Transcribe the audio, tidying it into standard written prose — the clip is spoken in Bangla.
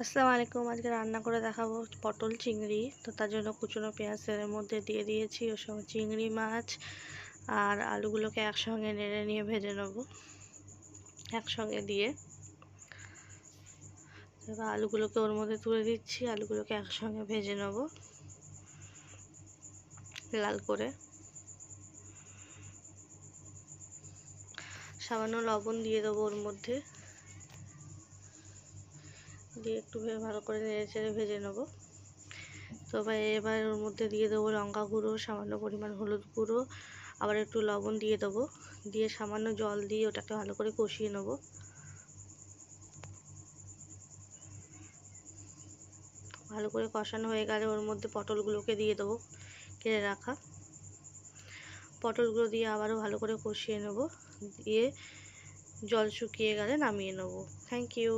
আসসালামু আলাইকুম। আজকে রান্না করে দেখাবো পটল চিংড়ি। তো তার জন্য কুচনো পেঁয়াজ তেলের মধ্যে দিয়ে দিয়েছি, ওর সঙ্গে চিংড়ি মাছ আর আলুগুলোকে একসঙ্গে নেড়ে নিয়ে ভেজে নেব। একসঙ্গে দিয়ে এবার আলুগুলোকে ওর মধ্যে তুলে দিচ্ছি, আলুগুলোকে একসঙ্গে ভেজে নেব লাল করে। সামান্য লবণ দিয়ে দেবো ওর মধ্যে, দিয়ে একটু ভালো করে নেড়ে চেড়ে ভেজে নেব। তো এবার ওর মধ্যে দিয়ে দেবো লঙ্কা গুঁড়ো, সামান্য পরিমাণ হলুদ গুঁড়ো, আবার একটু লবণ দিয়ে দেবো, দিয়ে সামান্য জল দিয়ে ওটাকে ভালো করে কষিয়ে নেব। ভালো করে কষানো হয়ে গেলে ওর মধ্যে পটলগুলোকে দিয়ে দেবো, কেটে রাখা পটলগুলো দিয়ে আবারও ভালো করে কষিয়ে নেব, দিয়ে জল শুকিয়ে গেলে নামিয়ে নেব। Thank you.